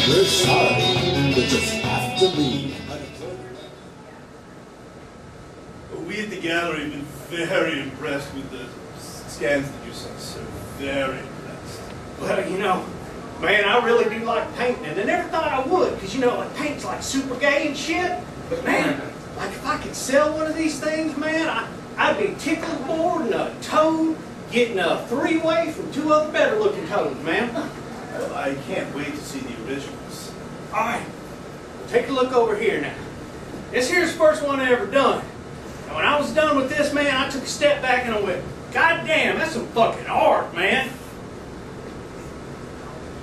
We're sorry, you just have to leave. We at the gallery have been very impressed with the scans that you sent, sir. Very impressed. Well, you know, man, I really do like painting, and I never thought I would, because, you know, like, paint's like super gay and shit. But, man, like, if I could sell one of these things, man, I'd be tickled more than a toad getting a three-way from two other better-looking toads, man. Well, I can't wait to see the originals. All right, take a look over here now. This here's the first one I ever done. And when I was done with this, man, I took a step back and I went, God damn, that's some fucking art, man.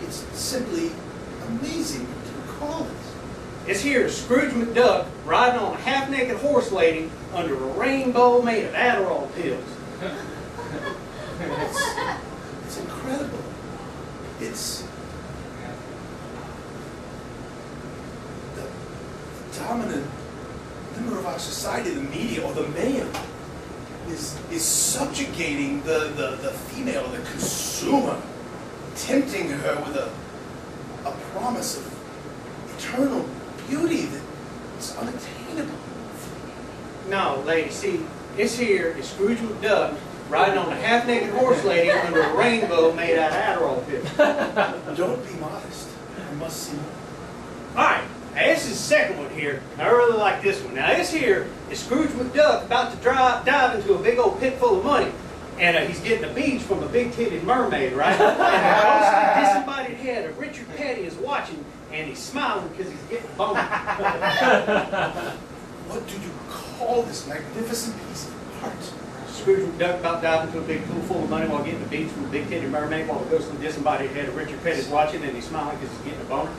It's simply amazing to recall it. This here is Scrooge McDuck riding on a half-naked horse lady under a rainbow made of Adderall pills. It's incredible. It's the dominant member of our society, the media, or the male, is subjugating the female, the consumer, tempting her with a promise of eternal beauty that's unattainable. No, lady, see, this here is Scrooge McDuck riding on a half-naked horse lady under a rainbow made out of Adderall pills. Don't be modest. I must see more. All right, now this is the second one here. I really like this one. Now this here is Scrooge McDuck about to dive into a big old pit full of money. And he's getting a beach from a big-titted mermaid, right? And the ghostly, disembodied head of Richard Petty is watching, and he's smiling because he's getting boned. What do you call this magnificent piece of art? Scrooge McDuck about to dive into a big pool full of money while getting a beach from a big-titted mermaid, while the ghostly, disembodied head of Richard Petty is watching, and he's smiling because he's getting a boner.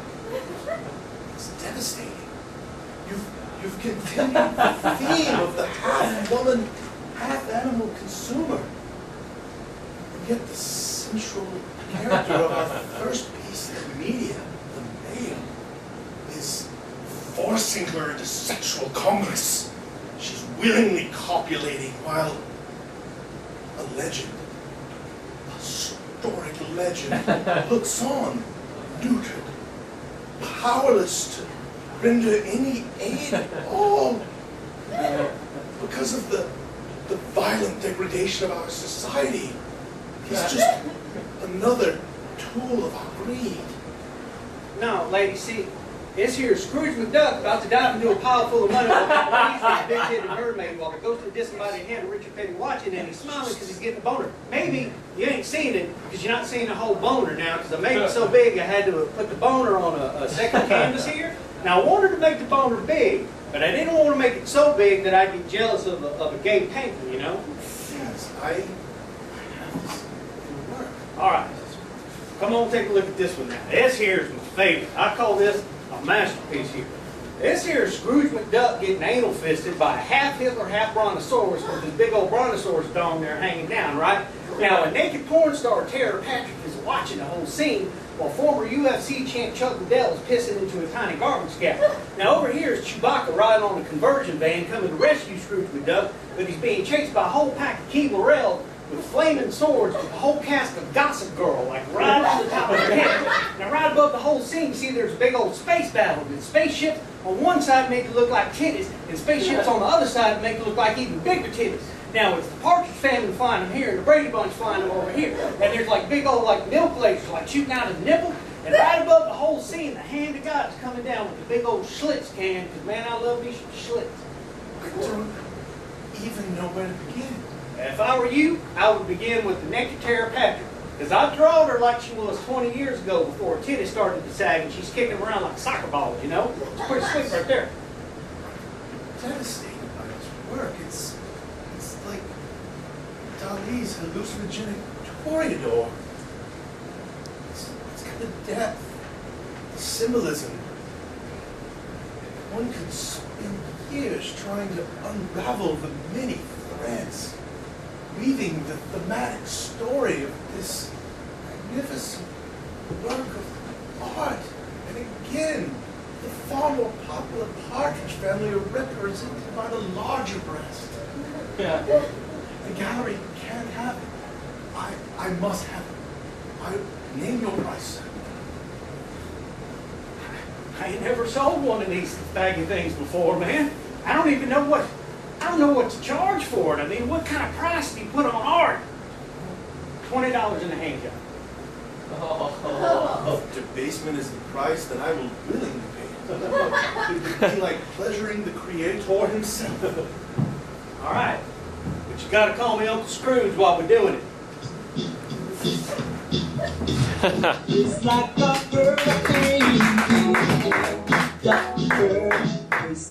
It's devastating. You've continued the theme of the half-woman, half-animal consumer. And yet the central character of our first piece of media, the male, is forcing her into sexual congress. She's willingly copulating while a legend, a historic legend, looks on, neutered, powerless to render any aid at all because of the violent degradation of our society. He's just another tool of our greed. No, lady, see, this here is Scrooge McDuck about to dive into a pile full of money while he's a big-headed mermaid while the ghostly, disembodied head of Richard Petty watching, and he's smiling because he's getting a boner. Maybe you ain't seen it because you're not seeing the whole boner now, because I made it so big I had to put the boner on a second canvas here. Now I wanted to make the boner big, but I didn't want to make it so big that I'd get jealous of a gay painting, you know? Yes, I have this in work. All right, come on, take a look at this one now. This here is my favorite. I call this a masterpiece here. This here is Scrooge McDuck getting anal fisted by a half Hitler, half brontosaurus with this big old brontosaurus dong there hanging down, right? Now a naked porn star, Tara Patrick, is watching the whole scene while former UFC champ Chuck Liddell is pissing into a tiny garbage can. Now over here is Chewbacca riding on a conversion van coming to rescue Scrooge McDuck, but he's being chased by a whole pack of Key Morrell with flaming swords with a whole cast of Gossip Girl, like right on the top of their head. Now right above the whole scene, you see there's a big old space battle. And spaceships on one side make it look like titties, and spaceships on the other side make it look like even bigger titties. Now it's the Partridge Family flying them here, and the Brady Bunch flying them over here. And there's like big old like milk lasers like shooting out of the nipple. And right above the whole scene, the hand of God is coming down with the big old Schlitz can, because man, I love me some Schlitz. I don't even know where to begin. If I were you, I would begin with the naked Tara Patrick. Because I drawed her like she was 20 years ago before her titties started to sag and she's kicking around like soccer balls, you know? It's pretty sweet right there. Devastated by his work. It's like Dali's hallucinogenic toreador. It's got the depth, the symbolism. One could spend years trying to unravel the many threads, weaving the thematic story of this magnificent work of art. And again, the far more popular Partridge Family are represented by the larger breast. The gallery can't have it. I must have it. I Name your price. I ain't never sold one of these baggy things before, man. I don't know what to charge for it. I mean, what kind of price do you put on art? $20 in a hand job. If debasement is the price, then I will willingly pay it. It would be like pleasuring the Creator himself. All right, but you gotta call me Uncle Scrooge while we're doing it. It's like a hurricane, duck bird.